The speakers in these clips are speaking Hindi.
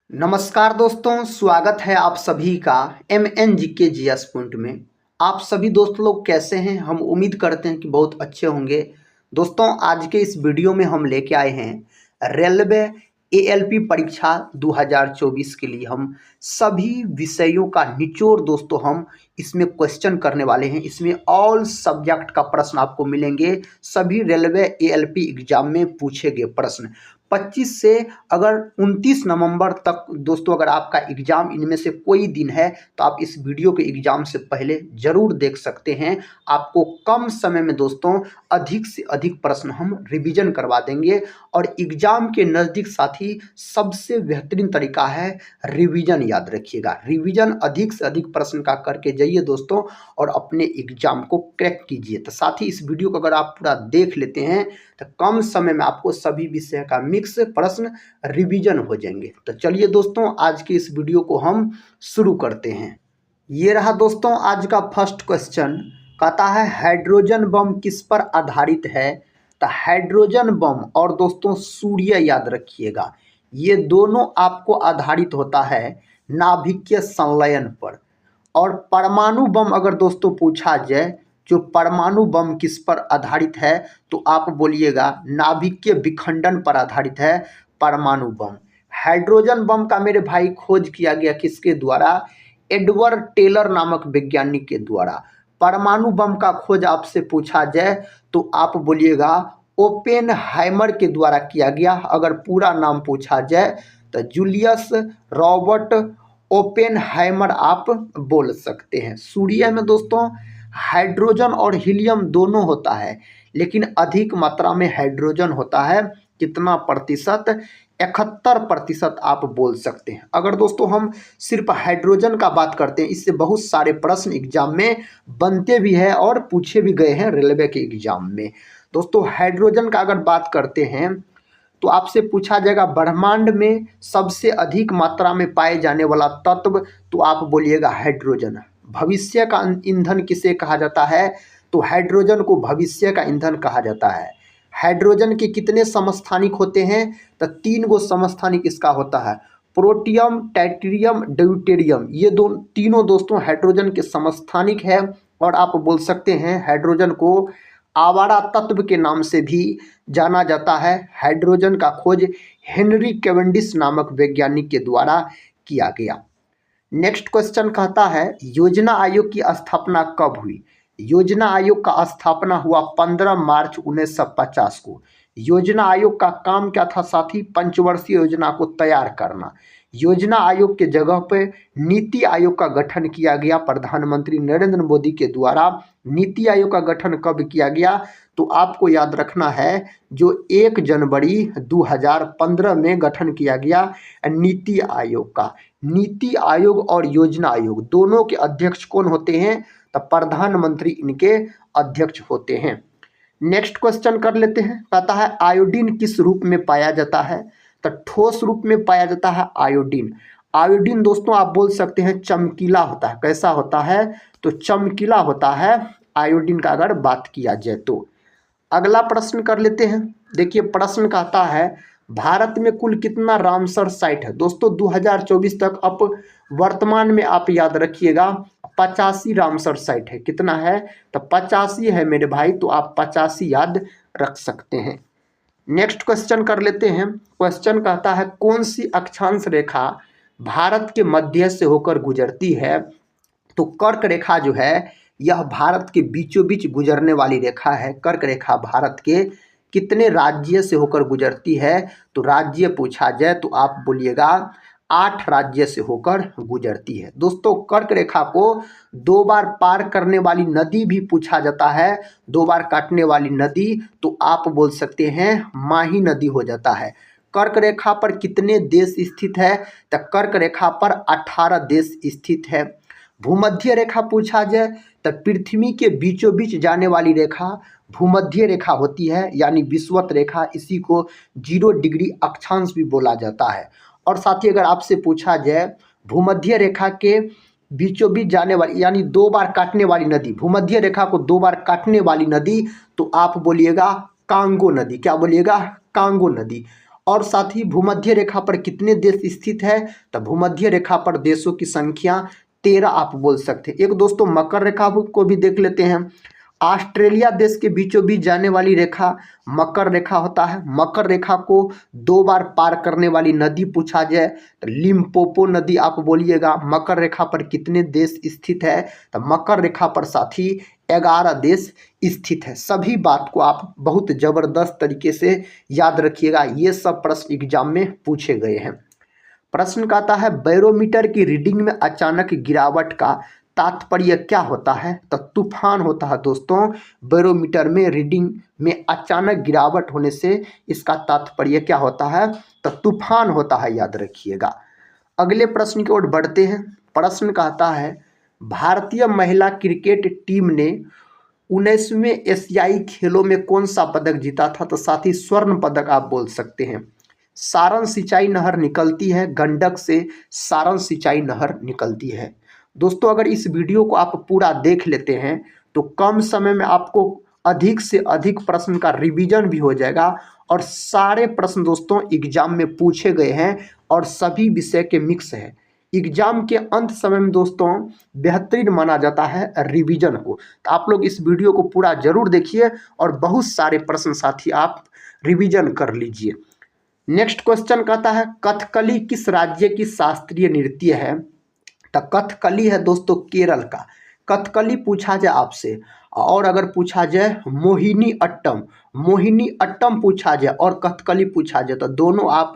नमस्कार दोस्तों, स्वागत है आप सभी का MNGK GS पॉइंट में। आप सभी दोस्त लोग कैसे हैं? हम उम्मीद करते हैं कि बहुत अच्छे होंगे। दोस्तों, आज के इस वीडियो में हम लेके आए हैं रेलवे ALP परीक्षा 2024 के लिए हम सभी विषयों का निचोड़ दोस्तों हम इसमें क्वेश्चन करने वाले हैं। इसमें ऑल सब्जेक्ट का प्रश्न आपको मिलेंगे। सभी रेलवे ALP एग्जाम में पूछे गए प्रश्न 25 से अगर 29 नवंबर तक दोस्तों अगर आपका एग्ज़ाम इनमें से कोई दिन है तो आप इस वीडियो के एग्ज़ाम से पहले ज़रूर देख सकते हैं। आपको कम समय में दोस्तों अधिक से अधिक प्रश्न हम रिवीजन करवा देंगे और एग्ज़ाम के नज़दीक साथ ही सबसे बेहतरीन तरीका है रिवीजन। याद रखिएगा, रिवीजन अधिक से अधिक प्रश्न का करके जाइए दोस्तों और अपने एग्ज़ाम को क्रैक कीजिए। तो साथ ही इस वीडियो को अगर आप पूरा देख लेते हैं तो कम समय में आपको सभी विषय का मिक्स प्रश्न रिवीजन हो जाएंगे। तो चलिए दोस्तों, आज के इस वीडियो को हम शुरू करते हैं। ये रहा दोस्तों आज का फर्स्ट क्वेश्चन। कहता है हाइड्रोजन बम किस पर आधारित है? तो हाइड्रोजन बम और दोस्तों सूर्य, याद रखिएगा, ये दोनों आपको आधारित होता है नाभिकीय संलयन पर। और परमाणु बम अगर दोस्तों पूछा जाए, जो परमाणु बम किस पर आधारित है, तो आप बोलिएगा नाभिकीय विखंडन पर आधारित है परमाणु बम। हाइड्रोजन बम का मेरे भाई खोज किया गया किसके द्वारा? एडवर्ड टेलर नामक वैज्ञानिक के द्वारा। परमाणु बम का खोज आपसे पूछा जाए तो आप बोलिएगा ओपेनहाइमर के द्वारा किया गया। अगर पूरा नाम पूछा जाए तो जूलियस रॉबर्ट ओपेनहाइमर आप बोल सकते हैं। सूर्य में दोस्तों हाइड्रोजन और हीलियम दोनों होता है, लेकिन अधिक मात्रा में हाइड्रोजन होता है। कितना प्रतिशत? 71% आप बोल सकते हैं। अगर दोस्तों हम सिर्फ हाइड्रोजन का बात करते हैं, इससे बहुत सारे प्रश्न एग्जाम में बनते भी हैं और पूछे भी गए हैं रेलवे के एग्जाम में। दोस्तों हाइड्रोजन का अगर बात करते हैं तो आपसे पूछा जाएगा ब्रह्मांड में सबसे अधिक मात्रा में पाए जाने वाला तत्व, तो आप बोलिएगा हाइड्रोजन। भविष्य का ईंधन किसे कहा जाता है? तो हाइड्रोजन को भविष्य का ईंधन कहा जाता है। हाइड्रोजन के कितने समस्थानिक होते हैं? तो 3 गो समस्थानिक इसका होता है, प्रोटियम, टाइटेरियम, ड्यूटेरियम। ये तीनों दोस्तों हाइड्रोजन के समस्थानिक है। और आप बोल सकते हैं हाइड्रोजन को आवारा तत्व के नाम से भी जाना जाता है। हाइड्रोजन का खोज हेनरी कैवेंडिश नामक वैज्ञानिक के द्वारा किया गया। नेक्स्ट क्वेश्चन कहता है योजना आयोग की स्थापना कब हुई? योजना आयोग का स्थापना हुआ 15 मार्च 1950 को। योजना आयोग का काम क्या था साथी? पंचवर्षीय योजना को तैयार करना। योजना आयोग के जगह पे नीति आयोग का गठन किया गया प्रधानमंत्री नरेंद्र मोदी के द्वारा। नीति आयोग का गठन कब किया गया? तो आपको याद रखना है जो 1 जनवरी 2015 में गठन किया गया नीति आयोग का। नीति आयोग और योजना आयोग दोनों के अध्यक्ष कौन होते हैं? तो प्रधानमंत्री इनके अध्यक्ष होते हैं। नेक्स्ट क्वेश्चन कर लेते हैं। कहता है आयोडीन किस रूप में पाया जाता है? तो ठोस रूप में पाया जाता है आयोडीन। आयोडीन दोस्तों आप बोल सकते हैं चमकीला होता है। कैसा होता है? तो चमकीला होता है आयोडीन का अगर बात किया जाए तो। अगला प्रश्न कर लेते हैं। देखिए प्रश्न कहता है भारत में कुल कितना रामसर साइट है? दोस्तों 2024 तक अब वर्तमान में आप याद रखिएगा 85 रामसर साइट है। कितना है? तो 85 है मेरे भाई, तो आप 85 याद रख सकते हैं। नेक्स्ट क्वेश्चन कर लेते हैं। क्वेश्चन कहता है कौन सी अक्षांश रेखा भारत के मध्य से होकर गुजरती है? तो कर्क रेखा जो है यह भारत के बीचों बीच गुजरने वाली रेखा है। कर्क रेखा भारत के कितने राज्य से होकर गुजरती है? तो राज्य पूछा जाए तो आप बोलिएगा 8 राज्य से होकर गुजरती है। दोस्तों कर्क रेखा को 2 बार पार करने वाली नदी भी पूछा जाता है। 2 बार काटने वाली नदी तो आप बोल सकते हैं माही नदी हो जाता है। कर्क रेखा पर कितने देश स्थित है? तो कर्क रेखा पर 18 देश स्थित है। भूमध्य रेखा पूछा जाए तो पृथ्वी के बीचों बीच जाने वाली रेखा भूमध्य रेखा होती है, यानी विषुवत रेखा। इसी को 0 डिग्री अक्षांश भी बोला जाता है। और साथ ही अगर आपसे पूछा जाए भूमध्य रेखा के बीचों बीच जाने वाली यानी 2 बार काटने वाली नदी, भूमध्य रेखा को 2 बार काटने वाली नदी, तो आप बोलिएगा कांगो नदी। क्या बोलिएगा? कांगो नदी। और साथ ही भूमध्य रेखा पर कितने देश स्थित है? तो भूमध्य रेखा पर देशों की संख्या 13 आप बोल सकते हैं। एक दोस्तों मकर रेखा को भी देख लेते हैं। ऑस्ट्रेलिया देश के बीचों बीच जाने वाली रेखा मकर रेखा होता है। मकर रेखा को 2 बार पार करने वाली नदी पूछा जाए तो लिम्पोपो नदी आप बोलिएगा। मकर रेखा पर कितने देश स्थित है? तो मकर रेखा पर साथी 11 देश स्थित है। सभी बात को आप बहुत जबरदस्त तरीके से याद रखिएगा, ये सब प्रश्न एग्जाम में पूछे गए हैं। प्रश्न का आता है बैरोमीटर की रीडिंग में अचानक गिरावट का तात्पर्य क्या होता है? तो तूफान होता है दोस्तों। बैरोमीटर में रीडिंग में अचानक गिरावट होने से इसका तात्पर्य क्या होता है? तो तूफान होता है, याद रखिएगा। अगले प्रश्न की ओर बढ़ते हैं। प्रश्न कहता है भारतीय महिला क्रिकेट टीम ने 19वें एशियाई खेलों में कौन सा पदक जीता था? तो साथ ही स्वर्ण पदक आप बोल सकते हैं। सारण सिंचाई नहर निकलती है, गंडक से सारण सिंचाई नहर निकलती है। दोस्तों अगर इस वीडियो को आप पूरा देख लेते हैं तो कम समय में आपको अधिक से अधिक प्रश्न का रिवीजन भी हो जाएगा और सारे प्रश्न दोस्तों एग्जाम में पूछे गए हैं और सभी विषय के मिक्स है। एग्जाम के अंत समय में दोस्तों बेहतरीन माना जाता है रिवीजन को। तो आप लोग इस वीडियो को पूरा जरूर देखिए और बहुत सारे प्रश्न साथी आप रिवीजन कर लीजिए। नेक्स्ट क्वेश्चन कहता है कथकली किस राज्य की शास्त्रीय नृत्य है? तो कथकली है दोस्तों केरल का। कथकली पूछा जाए आपसे और अगर पूछा जाए मोहिनी अट्टम पूछा जाए और कथकली पूछा जाए तो दोनों आप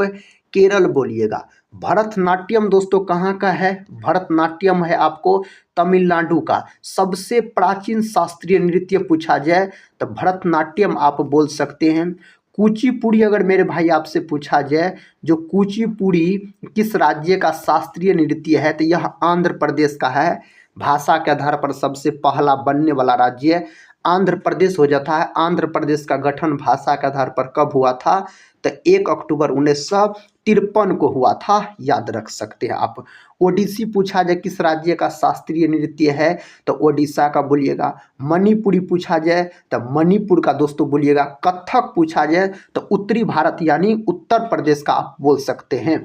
केरल बोलिएगा। भरतनाट्यम दोस्तों कहाँ का है? भरतनाट्यम है आपको तमिलनाडु का। सबसे प्राचीन शास्त्रीय नृत्य पूछा जाए तो भरतनाट्यम आप बोल सकते हैं। कुचिपुड़ी अगर मेरे भाई आपसे पूछा जाए जो कुचिपुड़ी किस राज्य का शास्त्रीय नृत्य है? तो यह आंध्र प्रदेश का है। भाषा के आधार पर सबसे पहला बनने वाला राज्य आंध्र प्रदेश हो जाता है। आंध्र प्रदेश का गठन भाषा के आधार पर कब हुआ था? तो 1 अक्टूबर 1953 को हुआ था, याद रख सकते हैं आप। ओडिसी पूछा जाए किस राज्य का शास्त्रीय नृत्य है? तो ओडिशा का बोलिएगा। मणिपुरी पूछा जाए तो मणिपुर का दोस्तों बोलिएगा। कथक पूछा जाए तो उत्तरी भारत यानी उत्तर प्रदेश का आप बोल सकते हैं।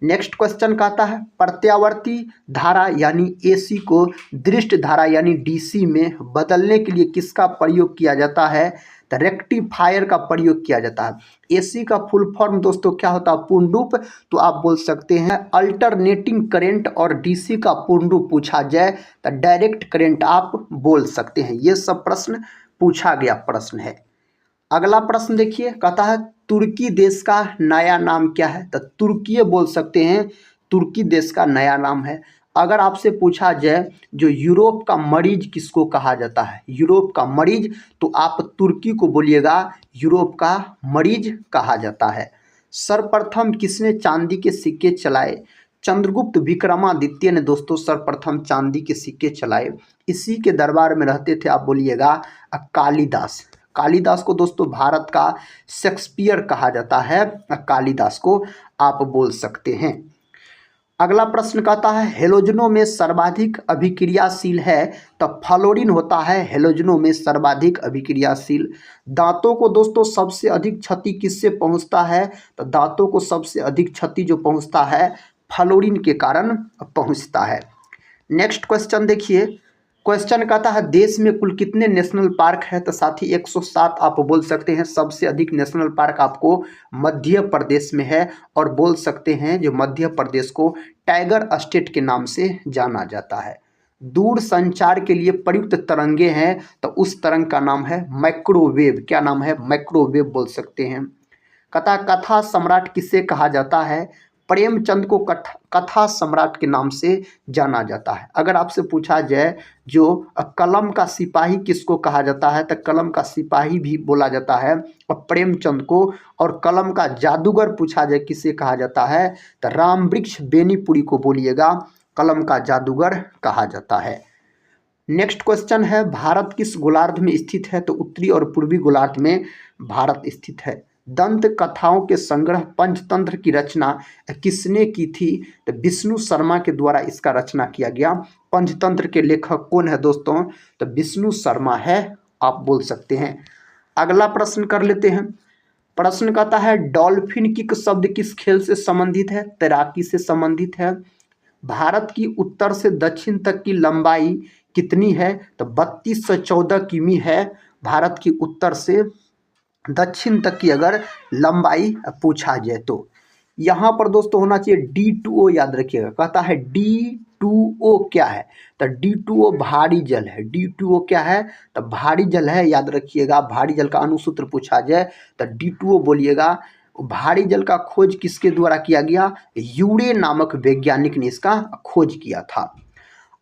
नेक्स्ट क्वेश्चन कहता है प्रत्यावर्ती धारा यानी एसी को दृष्ट धारा यानी डीसी में बदलने के लिए किसका प्रयोग किया जाता है? तो रेक्टिफायर का प्रयोग किया जाता है। एसी का फुल फॉर्म दोस्तों क्या होता है? पूर्ण रूप तो आप बोल सकते हैं अल्टरनेटिंग करंट और डीसी का पूर्ण रूप पूछा जाए तो डायरेक्ट करंट आप बोल सकते हैं। ये सब प्रश्न पूछा गया प्रश्न है। अगला प्रश्न देखिए कहता है तुर्की देश का नया नाम क्या है? तो तुर्की बोल सकते हैं। तुर्की देश का नया नाम है। अगर आपसे पूछा जाए जो यूरोप का मरीज किसको कहा जाता है? यूरोप का मरीज तो आप तुर्की को बोलिएगा यूरोप का मरीज कहा जाता है। सर्वप्रथम किसने चांदी के सिक्के चलाए? चंद्रगुप्त विक्रमादित्य ने दोस्तों सर्वप्रथम चांदी के सिक्के चलाए। इसी के दरबार में रहते थे आप बोलिएगा कालिदास। कालिदास को दोस्तों भारत का शेक्सपियर कहा जाता है। कालिदास को आप बोल सकते हैं। अगला प्रश्न कहता है हेलोजनों में सर्वाधिक अभिक्रियाशील है? तो फ्लोरीन होता है हेलोजनों में सर्वाधिक अभिक्रियाशील। दांतों को दोस्तों सबसे अधिक क्षति किससे पहुंचता है? तो दांतों को सबसे अधिक क्षति जो पहुंचता है फ्लोरीन के कारण पहुंचता है। नेक्स्ट क्वेश्चन देखिए। क्वेश्चन कहता है देश में कुल कितने नेशनल पार्क है? तो साथी 107 आप बोल सकते हैं। सबसे अधिक नेशनल पार्क आपको मध्य प्रदेश में है और बोल सकते हैं जो मध्य प्रदेश को टाइगर स्टेट के नाम से जाना जाता है। दूर संचार के लिए प्रयुक्त तरंगे हैं तो उस तरंग का नाम है माइक्रोवेव। क्या नाम है? माइक्रोवेव बोल सकते हैं। कथा सम्राट किसे कहा जाता है? प्रेमचंद को कथा सम्राट के नाम से जाना जाता है। अगर आपसे पूछा जाए जो कलम का सिपाही किसको कहा जाता है? तो कलम का सिपाही भी बोला जाता है और प्रेमचंद को। और कलम का जादूगर पूछा जाए किसे कहा जाता है? तो राम वृक्ष बेनीपुरी को बोलिएगा कलम का जादूगर कहा जाता है। नेक्स्ट क्वेश्चन है भारत किस गोलार्ध में स्थित है? तो उत्तरी और पूर्वी गोलार्ध में भारत स्थित है। दंत कथाओं के संग्रह पंचतंत्र की रचना किसने की थी? तो विष्णु शर्मा के द्वारा इसका रचना किया गया। पंचतंत्र के लेखक कौन है दोस्तों? तो विष्णु शर्मा है, आप बोल सकते हैं। अगला प्रश्न कर लेते हैं। प्रश्न कहता है डॉल्फिन किक शब्द किस खेल से संबंधित है? तैराकी से संबंधित है। भारत की उत्तर से दक्षिण तक की लंबाई कितनी है? तो 3214 किमी है भारत की उत्तर से दक्षिण तक की अगर लंबाई पूछा जाए तो। यहाँ पर दोस्तों होना चाहिए D2O, याद रखिएगा। कहता है D2O क्या है? तो D2O भारी जल है। D2O क्या है? तो भारी जल है, याद रखिएगा। भारी जल का अनुसूत्र पूछा जाए तो D2O बोलिएगा। भारी जल का खोज किसके द्वारा किया गया? यूरे नामक वैज्ञानिक ने इसका खोज किया था।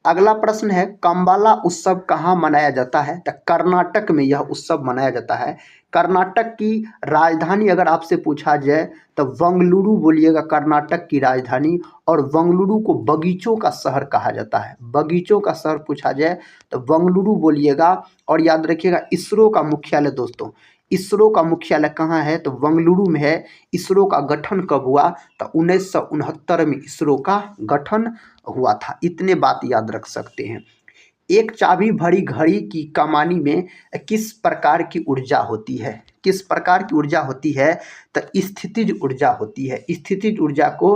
अगला प्रश्न है कंबाला उत्सव कहाँ मनाया जाता है? तो कर्नाटक में यह उत्सव मनाया जाता है। कर्नाटक की राजधानी अगर आपसे पूछा जाए तो बंगलुरु बोलिएगा, कर्नाटक की राजधानी। और बंगलुरु को बगीचों का शहर कहा जाता है। बगीचों का शहर पूछा जाए तो बंगलुरु बोलिएगा। और याद रखिएगा इसरो का मुख्यालय दोस्तों, इसरो का मुख्यालय कहाँ है? तो बेंगलुरु में है। इसरो का गठन कब हुआ? तो 1969 में इसरो का गठन हुआ था। इतने बात याद रख सकते हैं। एक चाबी भरी घड़ी की कमानी में किस प्रकार की ऊर्जा होती है? किस प्रकार की ऊर्जा होती है? तो स्थितिज ऊर्जा होती है। स्थितिज ऊर्जा को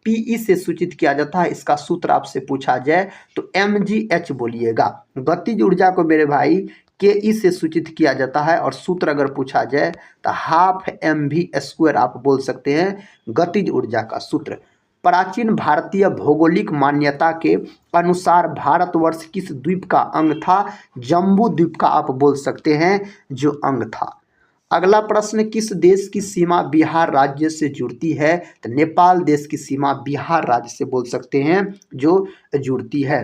पीई से सूचित किया जाता है। इसका सूत्र आपसे पूछा जाए तो mgh बोलिएगा। गतिज ऊर्जा को मेरे भाई के से सूचित किया जाता है। और सूत्र अगर पूछा जाए तो ½ mv² आप बोल सकते हैं गतिज ऊर्जा का सूत्र। प्राचीन भारतीय भौगोलिक मान्यता के अनुसार भारतवर्ष किस द्वीप का अंग था? जम्बू द्वीप का आप बोल सकते हैं जो अंग था। अगला प्रश्न किस देश की सीमा बिहार राज्य से जुड़ती है? तो नेपाल देश की सीमा बिहार राज्य से बोल सकते हैं जो जुड़ती है।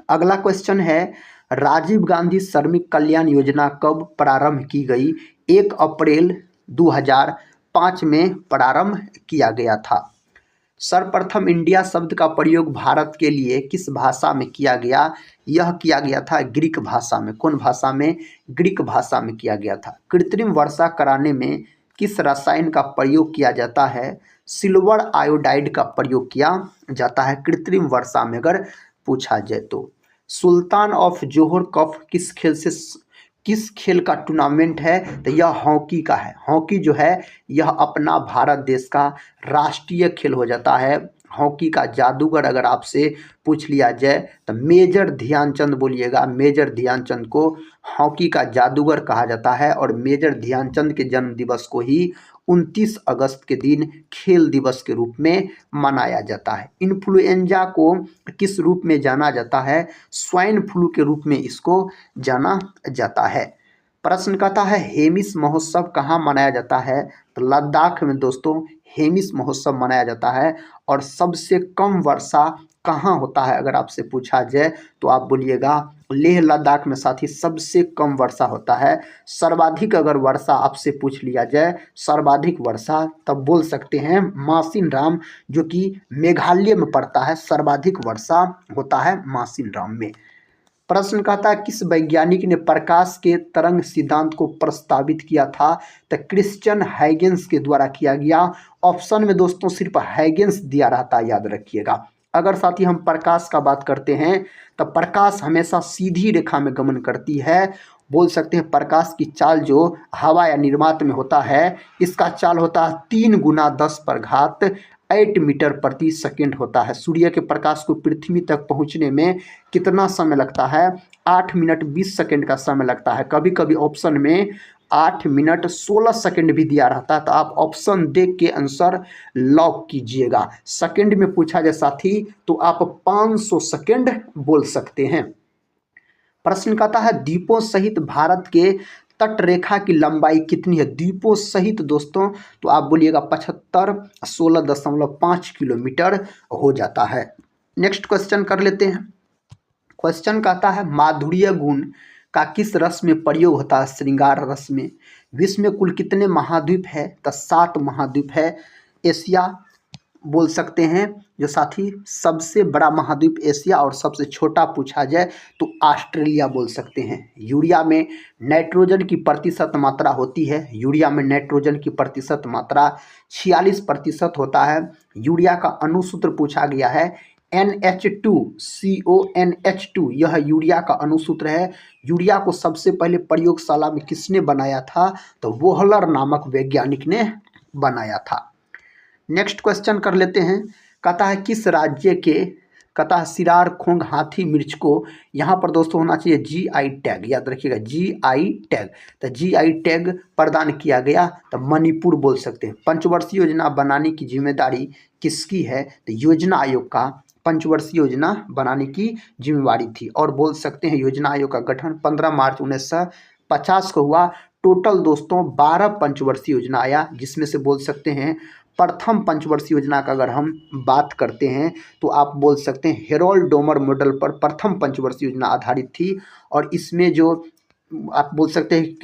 अगला क्वेश्चन है राजीव गांधी श्रमिक कल्याण योजना कब प्रारंभ की गई? 1 अप्रैल 2005 में प्रारंभ किया गया था। सर्वप्रथम इंडिया शब्द का प्रयोग भारत के लिए किस भाषा में किया गया? यह किया गया था ग्रीक भाषा में। कौन भाषा में? ग्रीक भाषा में किया गया था। कृत्रिम वर्षा कराने में किस रसायन का प्रयोग किया जाता है? सिल्वर आयोडाइड का प्रयोग किया जाता है कृत्रिम वर्षा में अगर पूछा जाए तो। सुल्तान ऑफ जोहर कप किस खेल का टूर्नामेंट है? तो यह हॉकी का है। हॉकी जो है यह अपना भारत देश का राष्ट्रीय खेल हो जाता है। हॉकी का जादूगर अगर आपसे पूछ लिया जाए तो मेजर ध्यानचंद बोलिएगा। मेजर ध्यानचंद को हॉकी का जादूगर कहा जाता है। और मेजर ध्यानचंद के जन्म दिवस को ही 29 अगस्त के दिन खेल दिवस के रूप में मनाया जाता है। इन्फ्लुएंजा को किस रूप में जाना जाता है? स्वाइन फ्लू के रूप में इसको जाना जाता है। प्रश्न कहता है हेमिस महोत्सव कहाँ मनाया जाता है? तो लद्दाख में दोस्तों हेमिस महोत्सव मनाया जाता है। और सबसे कम वर्षा कहाँ होता है अगर आपसे पूछा जाए तो आप बोलिएगा लेह लद्दाख में साथी सबसे कम वर्षा होता है। सर्वाधिक अगर वर्षा आपसे पूछ लिया जाए सर्वाधिक वर्षा तब बोल सकते हैं मासिनराम जो कि मेघालय में पड़ता है। सर्वाधिक वर्षा होता है मासिनराम में। प्रश्न कहता है किस वैज्ञानिक ने प्रकाश के तरंग सिद्धांत को प्रस्तावित किया था? तो क्रिश्चियन हैगेंस के द्वारा किया गया। ऑप्शन में दोस्तों सिर्फ हैगेंस दिया रहता है, याद रखिएगा। अगर साथी हम प्रकाश का बात करते हैं तो प्रकाश हमेशा सीधी रेखा में गमन करती है। बोल सकते हैं प्रकाश की चाल जो हवा या निर्वात में होता है इसका चाल होता है 3 × 10⁸ मीटर प्रति सेकेंड होता है। सूर्य के प्रकाश को पृथ्वी तक पहुंचने में कितना समय लगता है? 8 मिनट 20 सेकेंड का समय लगता है। कभी कभी ऑप्शन में 8 मिनट 16 सेकेंड भी दिया रहता है। तो आप ऑप्शन देख के आंसर लॉक कीजिएगा। सेकेंड में पूछा जाए साथी तो आप 500 सेकेंड बोल सकते हैं। प्रश्न कहता है द्वीपों सहित भारत के तट रेखा की लंबाई कितनी है? द्वीपों सहित दोस्तों तो आप बोलिएगा 75 16.5 किलोमीटर हो जाता है। नेक्स्ट क्वेश्चन कर लेते हैं। क्वेश्चन कहता है माधुर्य गुण का किस रस में प्रयोग होता है? श्रृंगार रस में। विश्व में कुल कितने महाद्वीप है? तो 7 महाद्वीप है। एशिया बोल सकते हैं जो साथी सबसे बड़ा महाद्वीप एशिया और सबसे छोटा पूछा जाए तो ऑस्ट्रेलिया बोल सकते हैं। यूरिया में नाइट्रोजन की प्रतिशत मात्रा होती है। यूरिया में नाइट्रोजन की प्रतिशत मात्रा 46% होता है। यूरिया का अनुसूत्र पूछा गया है NH2 यह यूरिया का अणुसूत्र है। यूरिया को सबसे पहले प्रयोगशाला में किसने बनाया था? तो वोहलर नामक वैज्ञानिक ने बनाया था। नेक्स्ट क्वेश्चन कर लेते हैं। कहता है किस राज्य के, कहता है सिरार, खोंग, हाथी, मिर्च को, यहाँ पर दोस्तों होना चाहिए GI टैग, याद रखिएगा GI टैग। तो GI टैग प्रदान किया गया, तो मणिपुर बोल सकते हैं। पंचवर्षीय योजना बनाने की जिम्मेदारी किसकी है? तो योजना आयोग का पंचवर्षीय योजना बनाने की जिम्मेवारी थी। और बोल सकते हैं योजना आयोग का गठन 15 मार्च 1950 को हुआ। टोटल दोस्तों 12 पंचवर्षीय योजना आया, जिसमें से बोल सकते हैं प्रथम पंचवर्षीय योजना का अगर हम बात करते हैं तो आप बोल सकते हैं हेरोल्ड डोमर मॉडल पर प्रथम पंचवर्षीय योजना आधारित थी। और इसमें जो आप बोल सकते हैं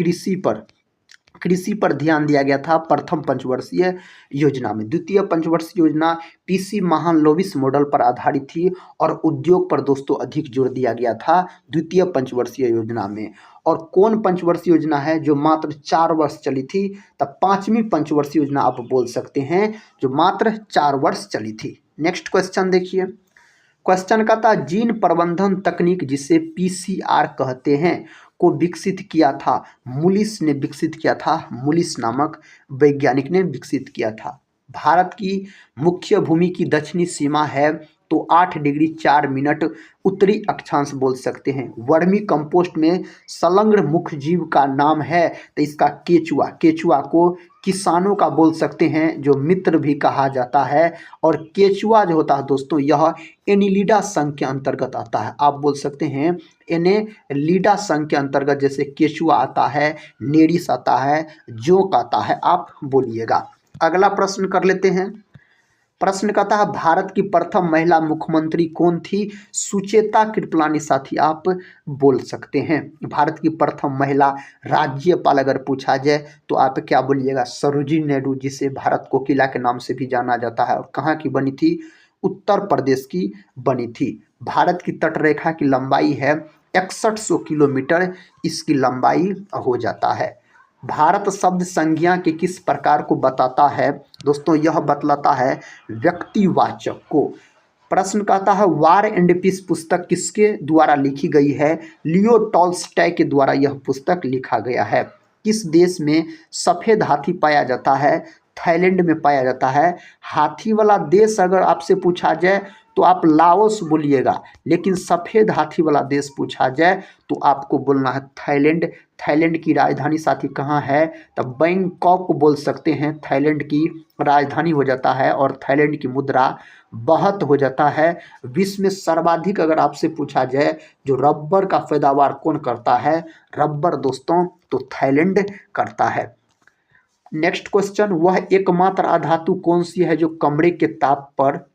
कृषि पर ध्यान दिया गया था प्रथम पंचवर्षीय योजना में। द्वितीय पंचवर्षीय योजना PC महालनोबिस मॉडल पर आधारित थी और उद्योग पर दोस्तों अधिक जोर दिया गया था द्वितीय पंचवर्षीय योजना में। और कौन पंचवर्षीय योजना है जो मात्र 4 वर्ष चली थी? तब 5वीं पंचवर्षीय योजना आप बोल सकते हैं जो मात्र 4 वर्ष चली थी। नेक्स्ट क्वेश्चन देखिए। क्वेश्चन का था जीन प्रबंधन तकनीक जिसे PCR कहते हैं को विकसित किया था? मुलिस ने विकसित किया था, मुलिस नामक वैज्ञानिक ने विकसित किया था। भारत की मुख्य भूमि की दक्षिणी सीमा है तो 8 डिग्री 4 मिनट उत्तरी अक्षांश बोल सकते हैं। वर्मी कंपोस्ट में संलग्न मुख्य जीव का नाम है तो इसका केचुआ। केचुआ को किसानों का बोल सकते हैं जो मित्र भी कहा जाता है। और केचुआ जो होता है दोस्तों यह एनिलिडा संघ के अंतर्गत आता है। आप बोल सकते हैं एनेलिडा संघ के अंतर्गत जैसे केचुआ आता है, नेरिस आता है, जोंक आता है, आप बोलिएगा। अगला प्रश्न कर लेते हैं। प्रश्न कहता है भारत की प्रथम महिला मुख्यमंत्री कौन थी? सुचेता कृपलानी साथी आप बोल सकते हैं। भारत की प्रथम महिला राज्यपाल अगर पूछा जाए तो आप क्या बोलिएगा? सरोजिनी नायडू, जिसे भारत कोकिला के नाम से भी जाना जाता है। और कहाँ की बनी थी? उत्तर प्रदेश की बनी थी। भारत की तटरेखा की लंबाई है 6100 किलोमीटर, इसकी लंबाई हो जाता है। भारत शब्द संज्ञा के किस प्रकार को बताता है? दोस्तों यह बतलाता है व्यक्तिवाचक को। प्रश्न कहता है वार एंड पीस पुस्तक किसके द्वारा लिखी गई है? लियो टॉल्स्टॉय के द्वारा यह पुस्तक लिखा गया है। किस देश में सफ़ेद हाथी पाया जाता है? थाईलैंड में पाया जाता है। हाथी वाला देश अगर आपसे पूछा जाए तो आप लाओस बोलिएगा, लेकिन सफ़ेद हाथी वाला देश पूछा जाए तो आपको बोलना है थाईलैंड। थाईलैंड की राजधानी साथी कहाँ है? तब बैंकॉक बोल सकते हैं, थाईलैंड की राजधानी हो जाता है। और थाईलैंड की मुद्रा बाहत हो जाता है। विश्व में सर्वाधिक अगर आपसे पूछा जाए जो रबर का पैदावार कौन करता है? रबर दोस्तों तो थाईलैंड करता है। नेक्स्ट क्वेश्चन, वह एकमात्र अधातु कौन सी है जो कमरे के ताप पर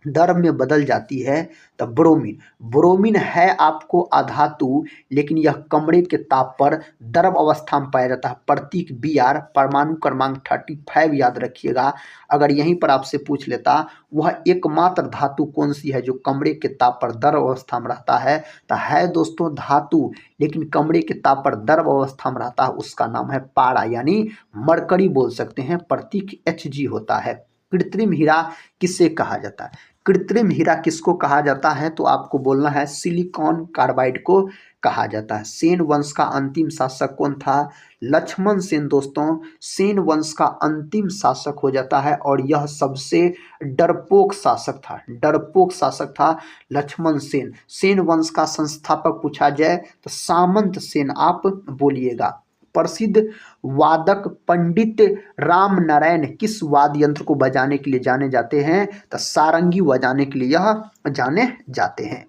द्रव में बदल जाती है? तब ब्रोमीन। ब्रोमीन है आपको अधातु, लेकिन यह कमरे के ताप पर द्रव अवस्था में पाया जाता है। प्रतीक Br, परमाणु क्रमांक 35 याद रखिएगा। अगर यहीं पर आपसे पूछ लेता वह एकमात्र धातु कौन सी है जो कमरे के ताप पर द्रव अवस्था में रहता है, तो है दोस्तों धातु, लेकिन कमरे के ताप पर द्रव अवस्था में रहता है, उसका नाम है पारा यानी मरकरी बोल सकते हैं। प्रतीक Hg होता है। कृत्रिम हीरा किसे कहा जाता है? कृत्रिम हीरा किसको कहा जाता है? तो आपको बोलना है सिलिकॉन कार्बाइड को कहा जाता है। सेन वंश का अंतिम शासक कौन था? लक्ष्मण सेन दोस्तों सेन वंश का अंतिम शासक हो जाता है और यह सबसे डरपोक शासक था। डरपोक शासक था लक्ष्मण सेन। सेन वंश का संस्थापक पूछा जाए तो सामंत सेन आप बोलिएगा। प्रसिद्ध वादक पंडित राम नारायण किस वाद्य यंत्र को बजाने के लिए जाने जाते हैं? तो सारंगी बजाने के लिए यह जाने जाते हैं।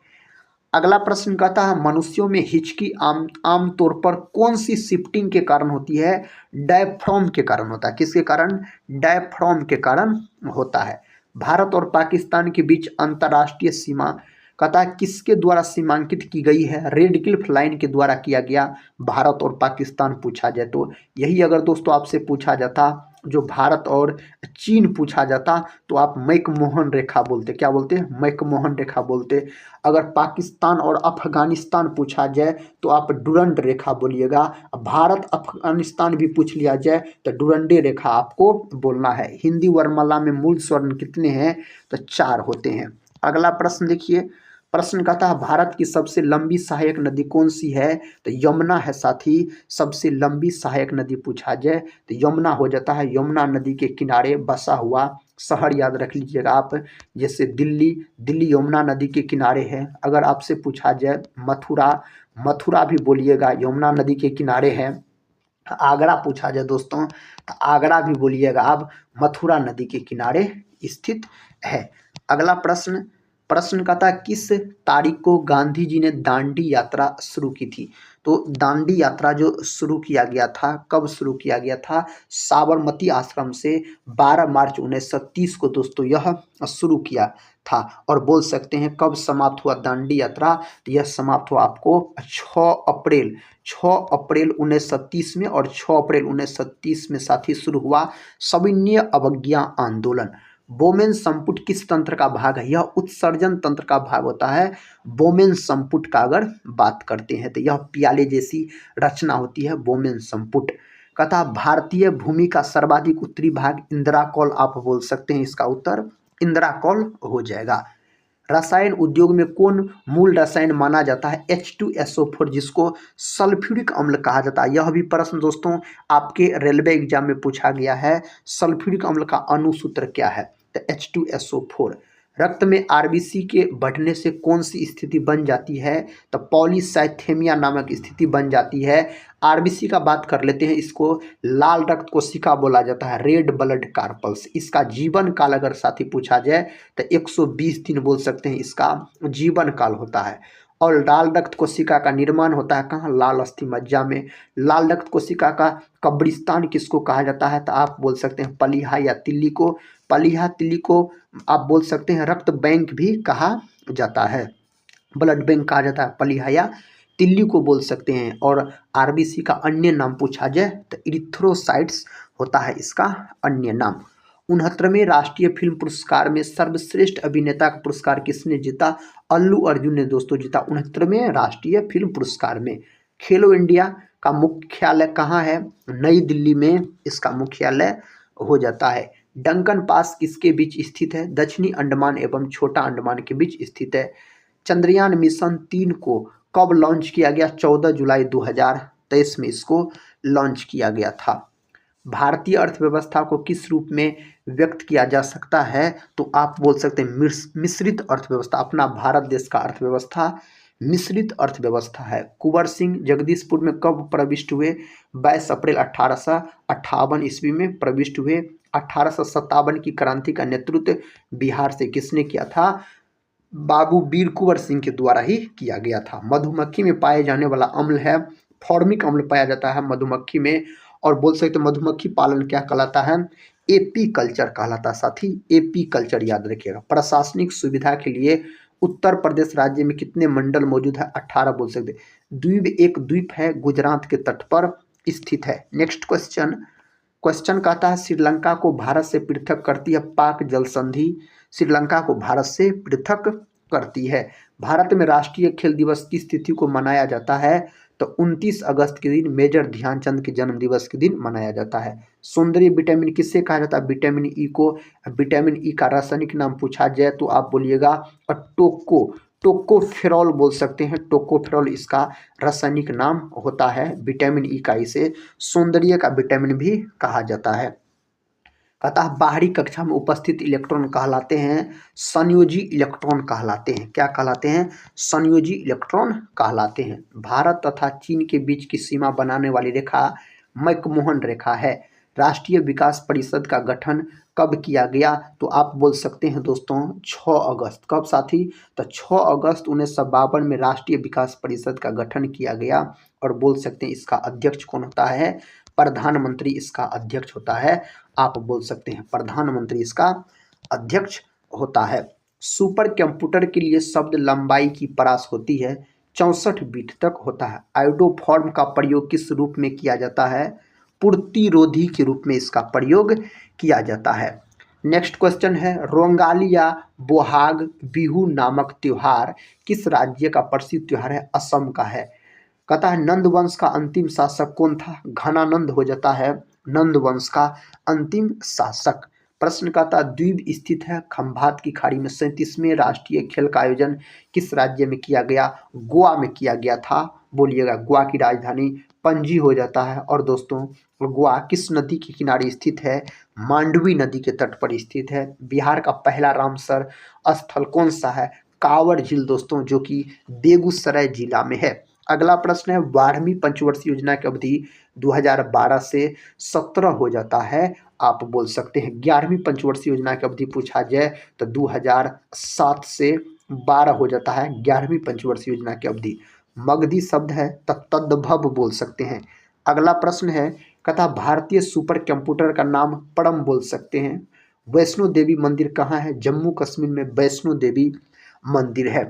अगला प्रश्न कहता है मनुष्यों में हिचकी आमतौर पर कौन सी शिफ्टिंग के कारण होती है? डायफ्राम के कारण होता है। किसके कारण? डायफ्राम के कारण होता है। भारत और पाकिस्तान के बीच अंतर्राष्ट्रीय सीमा कहता है किसके द्वारा सीमांकित की गई है? रेड क्लिफ लाइन के द्वारा किया गया। भारत और पाकिस्तान पूछा जाए तो यही अगर दोस्तों आपसे पूछा जाता जो भारत और चीन पूछा जाता तो आप मैकमोहन रेखा बोलते। क्या बोलते? मैकमोहन रेखा बोलते। अगर पाकिस्तान और अफगानिस्तान पूछा जाए तो आप डुरंड रेखा बोलिएगा। भारत अफगानिस्तान भी पूछ लिया जाए तो डुरंडे रेखा आपको बोलना है। हिंदी वर्णमाला में मूल स्वर्ण कितने हैं? तो 4 होते हैं। अगला प्रश्न देखिए, प्रश्न कहता है भारत की सबसे लंबी सहायक नदी कौन सी है? तो यमुना है साथी। सबसे लंबी सहायक नदी पूछा जाए तो यमुना हो जाता है। यमुना नदी के किनारे बसा हुआ शहर याद रख लीजिएगा आप, जैसे दिल्ली, दिल्ली यमुना नदी के किनारे है। अगर आपसे पूछा जाए मथुरा, मथुरा भी बोलिएगा यमुना नदी के किनारे है। आगरा पूछा जाए दोस्तों तो आगरा भी बोलिएगा आप, मथुरा नदी के किनारे स्थित है। अगला प्रश्न, प्रश्न कहता है किस तारीख को गांधी जी ने दांडी यात्रा शुरू की थी? तो दांडी यात्रा जो शुरू किया गया था, कब शुरू किया गया था? साबरमती आश्रम से 12 मार्च 1930 को दोस्तों यह शुरू किया था। और बोल सकते हैं कब समाप्त हुआ दांडी यात्रा? तो यह समाप्त हुआ आपको 6 अप्रैल 1930 में, और 6 अप्रैल 1930 में साथी शुरू हुआ सविनय अवज्ञा आंदोलन। बोमेन संपुट किस तंत्र का भाग है? यह उत्सर्जन तंत्र का भाग होता है। बोमेन संपुट का अगर बात करते हैं तो यह प्याले जैसी रचना होती है बोमेन संपुट। कहता भारतीय भूमि का सर्वाधिक उत्तरी भाग इंदिराकोल, आप बोल सकते हैं इसका उत्तर इंदिराकोल हो जाएगा। रसायन उद्योग में कौन मूल रसायन माना जाता है? H2SO4, जिसको सल्फ्यूरिक अम्ल कहा जाता है। यह भी प्रश्न दोस्तों आपके रेलवे एग्जाम में पूछा गया है। सल्फ्यूरिक अम्ल का अणुसूत्र क्या है? तो H2SO4। रक्त में आरबीसी के बढ़ने से कौन सी स्थिति बन जाती है? तो पॉलीसाइथेमिया नामक स्थिति बन जाती है। आरबीसी का बात कर लेते हैं, इसको लाल रक्त कोशिका बोला जाता है, रेड ब्लड कार्पल्स। इसका जीवन काल अगर साथी पूछा जाए तो 120 दिन बोल सकते हैं इसका जीवन काल होता है। और लाल रक्त कोशिका का निर्माण होता है कहाँ? लाल अस्थि मज्जा में। लाल रक्त कोशिका का कब्रिस्तान किसको कहा जाता है? तो आप बोल सकते हैं पलीहा या तिल्ली को। पलीहा तिल्ली को आप बोल सकते हैं रक्त बैंक भी कहा जाता है, ब्लड बैंक कहा जाता है, पलीहा या तिल्ली को बोल सकते हैं। और आरबीसी का अन्य नाम पूछा जाए तो इरिथ्रोसाइट्स होता है इसका अन्य नाम। 69वें राष्ट्रीय फिल्म पुरस्कार में सर्वश्रेष्ठ अभिनेता का पुरस्कार किसने जीता? अल्लू अर्जुन ने दोस्तों जीता 69वें राष्ट्रीय फिल्म पुरस्कार में। खेलो इंडिया का मुख्यालय कहाँ है? नई दिल्ली में इसका मुख्यालय हो जाता है। डंकन पास किसके बीच स्थित है? दक्षिणी अंडमान एवं छोटा अंडमान के बीच स्थित है। चंद्रयान मिशन 3 को कब लॉन्च किया गया? 14 जुलाई 2023 में इसको लॉन्च किया गया था। भारतीय अर्थव्यवस्था को किस रूप में व्यक्त किया जा सकता है? तो आप बोल सकते हैं मिश्रित अर्थव्यवस्था। अपना भारत देश का अर्थव्यवस्था मिश्रित अर्थव्यवस्था है। कुंवर सिंह जगदीशपुर में कब प्रविष्ट हुए? 22 अप्रैल 1858 ईस्वी में प्रविष्ट हुए। 1857 की क्रांति का नेतृत्व बिहार से किसने किया था? बाबू वीर कुंवर सिंह के द्वारा ही किया गया था। मधुमक्खी में पाए जाने वाला अम्ल है फॉर्मिक अम्ल, पाया जाता है मधुमक्खी में। और बोल सकते मधुमक्खी पालन क्या कहलाता है? एपी कल्चर कहलाता है साथी, एपी कल्चर याद रखिएगा। प्रशासनिक सुविधा के लिए उत्तर प्रदेश राज्य में कितने मंडल मौजूद है? 18 बोल सकते। द्वीप एक द्वीप है, गुजरात के तट पर स्थित है। नेक्स्ट क्वेश्चन, क्वेश्चन कहता है श्रीलंका को भारत से पृथक करती है पाक जल संधि। श्रीलंका को भारत से पृथक करती है। भारत में राष्ट्रीय खेल दिवस किस तिथि को मनाया जाता है? तो 29 अगस्त के दिन मेजर ध्यानचंद के जन्म दिवस के दिन मनाया जाता है। सौंदर्य विटामिन किससे कहा जाता है? विटामिन ई को। विटामिन ई का रासायनिक नाम पूछा जाए तो आप बोलिएगा टोकोफेरॉल बोल सकते हैं। टोकोफेरॉल इसका रासायनिक नाम होता है। विटामिन ई का इसे सौंदर्य का विटामिन भी कहा जाता है। कहता है बाहरी कक्षा में उपस्थित इलेक्ट्रॉन कहलाते हैं संयोजी इलेक्ट्रॉन कहलाते हैं। क्या कहलाते हैं? संयोजी इलेक्ट्रॉन कहलाते हैं। भारत तथा चीन के बीच की सीमा बनाने वाली रेखा मैकमोहन रेखा है। राष्ट्रीय विकास परिषद का गठन कब किया गया? तो आप बोल सकते हैं दोस्तों 6 अगस्त। कब साथी? तो 6 अगस्त 1952 में राष्ट्रीय विकास परिषद का गठन किया गया। और बोल सकते हैं इसका अध्यक्ष कौन होता है? प्रधानमंत्री इसका अध्यक्ष होता है। आप बोल सकते हैं प्रधानमंत्री इसका अध्यक्ष होता है। सुपर कंप्यूटर के लिए शब्द लंबाई की परास होती है 64 बीट तक होता है। आयोडोफॉर्म का प्रयोग किस रूप में किया जाता है? पूर्तिरोधी के रूप में इसका प्रयोग किया जाता है। नेक्स्ट क्वेश्चन है रोंगाली या बोहाग बिहू नामक त्योहार किस राज्य का प्रसिद्ध त्योहार है? असम का है। कहता है नंद वंश का अंतिम शासक कौन था? घनानंद हो जाता है नंद वंश का अंतिम शासक। प्रश्न का था द्वीप स्थित है खंभात की खाड़ी में। 37वें राष्ट्रीय खेल का आयोजन किस राज्य में किया गया? गोवा में किया गया था। बोलिएगा, गोवा की राजधानी पणजी हो जाता है। और दोस्तों, गोवा किस नदी के किनारे स्थित है? मांडवी नदी के तट पर स्थित है। बिहार का पहला रामसर स्थल कौन सा है? कांवड़ झील दोस्तों, जो कि बेगूसराय जिला में है। अगला प्रश्न है 12वीं पंचवर्षीय योजना की अवधि 2012 से 17 हो जाता है। आप बोल सकते हैं 11वीं पंचवर्षीय योजना की अवधि पूछा जाए तो 2007 से 12 हो जाता है 11वीं पंचवर्षीय योजना की अवधि। मगधी शब्द है तो तद्भव बोल सकते हैं। अगला प्रश्न है कथा भारतीय सुपर कंप्यूटर का नाम परम बोल सकते हैं। वैष्णो देवी मंदिर कहाँ है? जम्मू कश्मीर में वैष्णो देवी मंदिर है।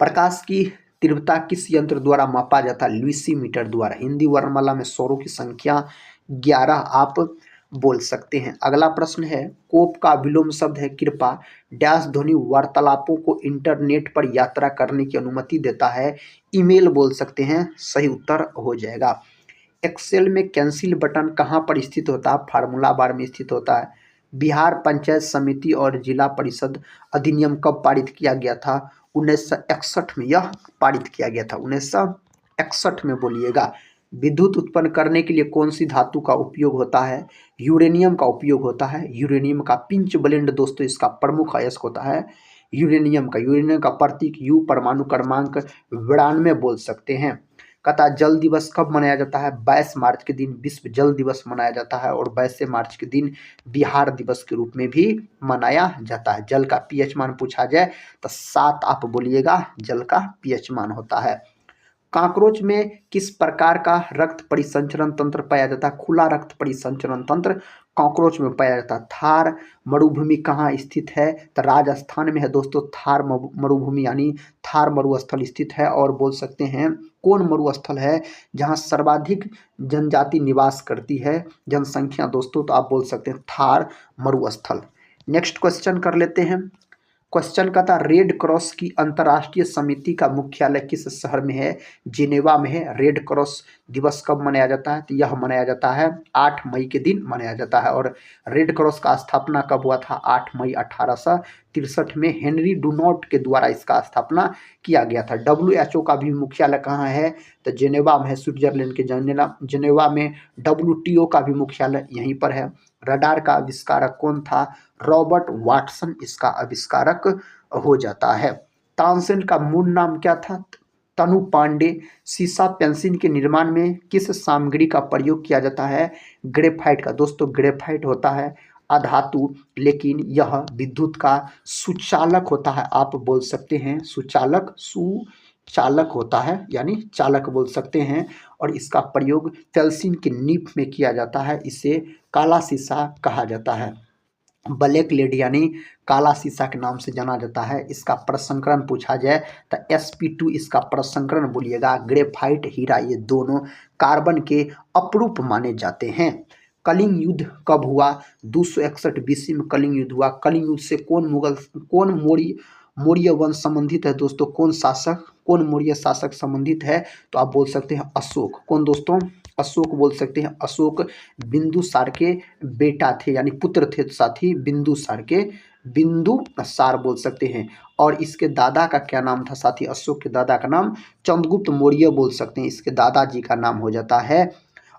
प्रकाश की तीव्रता किस यंत्र द्वारा मापा जाता है? लुइसीमीटर द्वारा। हिंदी वर्णमाला में स्वरों की संख्या 11 आप बोल सकते हैं। अगला प्रश्न है कोप का विलोम शब्द है कृपा डैश ध्वनि वार्तालापों को इंटरनेट पर यात्रा करने की अनुमति देता है। ईमेल बोल सकते हैं, सही उत्तर हो जाएगा। एक्सेल में कैंसिल बटन कहाँ पर स्थित होता है? फार्मूला बार में स्थित होता है। बिहार पंचायत समिति और जिला परिषद अधिनियम कब पारित किया गया था? 1961 में यह पारित किया गया था। 1961 में बोलिएगा। विद्युत उत्पन्न करने के लिए कौन सी धातु का उपयोग होता है? यूरेनियम का उपयोग होता है। यूरेनियम का पिंच ब्लेंड दोस्तों इसका प्रमुख अयस्क होता है यूरेनियम का प्रतीक यू, परमाणु क्रमांक 92 बोल सकते हैं। कथा जल दिवस कब मनाया जाता है? 22 मार्च के दिन विश्व जल दिवस मनाया जाता है और 22 मार्च के दिन बिहार दिवस के रूप में भी मनाया जाता है। जल का पीएच मान पूछा जाए तो 7 आप बोलिएगा जल का पीएच मान होता है। कॉकरोच में किस प्रकार का रक्त परिसंचरण तंत्र पाया जाता है? खुला रक्त परिसंचरण तंत्र कॉकरोच में पाया जाता है। थार मरुभूमि कहाँ स्थित है? तो राजस्थान में है दोस्तों। थार मरुभूमि यानी थार मरुस्थल स्थित है। और बोल सकते हैं कौन मरुस्थल है जहाँ सर्वाधिक जनजाति निवास करती है, जनसंख्या दोस्तों? तो आप बोल सकते हैं थार मरुस्थल। नेक्स्ट क्वेश्चन कर लेते हैं। क्वेश्चन का था रेड क्रॉस की अंतर्राष्ट्रीय समिति का मुख्यालय किस शहर में है? जिनेवा में है। रेड क्रॉस दिवस कब मनाया जाता है? तो यह मनाया जाता है 8 मई के दिन मनाया जाता है। और रेड क्रॉस का स्थापना कब हुआ था? 8 मई 1863 में हेनरी डुनॉट के द्वारा इसका स्थापना किया गया था। WHO का भी मुख्यालय कहाँ है? तो जिनेवा में है, स्विट्जरलैंड के जिनेवा में। WTO का भी मुख्यालय यहीं पर है। रडार का आविष्कारक कौन था? रॉबर्ट वाटसन इसका आविष्कारक हो जाता है। तानसेन का मूल नाम क्या था? तनु पांडे। सीसा पेंसिल के निर्माण में किस सामग्री का प्रयोग किया जाता है? ग्रेफाइट का। दोस्तों ग्रेफाइट होता है अधातु, लेकिन यह विद्युत का सुचालक होता है। आप बोल सकते हैं सुचालक होता है, यानी चालक बोल सकते हैं। और इसका प्रयोग पेंसिल की नीफ में किया जाता है। इसे काला शीशा कहा जाता है। ब्लैक लेड यानी काला शीशा के नाम से जाना जाता है। इसका प्रसंस्करण पूछा जाए तो sp2 इसका प्रसंस्करण बोलिएगा। ग्रेफाइट, हीरा ये दोनों कार्बन के अपरूप माने जाते हैं। कलिंग युद्ध कब हुआ? 261 BC में कलिंग युद्ध हुआ। कलिंग युद्ध से कौन मौर्य वंश संबंधित है दोस्तों? कौन मौर्य शासक संबंधित है? तो आप बोल सकते हैं अशोक। कौन दोस्तों? अशोक बोल सकते हैं। अशोक बिंदुसार के बेटा थे, यानी पुत्र थे साथी, बिंदुसार बोल सकते हैं। और इसके दादा का क्या नाम था साथी? अशोक के दादा का नाम चंद्रगुप्त मौर्य बोल सकते हैं। इसके दादाजी का नाम हो जाता है।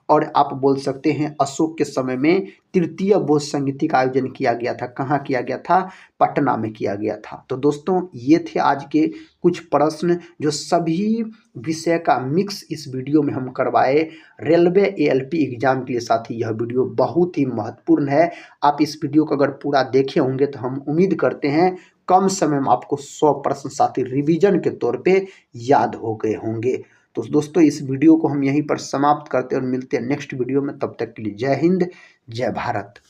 और आप बोल सकते हैं अशोक के समय में तृतीय बौद्ध संगीति का आयोजन किया गया था। कहाँ किया गया था? पटना में किया गया था। तो दोस्तों ये थे आज के कुछ प्रश्न जो सभी विषय का मिक्स इस वीडियो में हम करवाए रेलवे ALP एग्जाम के लिए। साथी यह वीडियो बहुत ही महत्वपूर्ण है। आप इस वीडियो को अगर पूरा देखे होंगे तो हम उम्मीद करते हैं कम समय में आपको 100 प्रश्न साथी रिवीजन के तौर पे याद हो गए होंगे। तो दोस्तों इस वीडियो को हम यहीं पर समाप्त करते हैं और मिलते हैं नेक्स्ट वीडियो में। तब तक के लिए जय हिंद, जय भारत।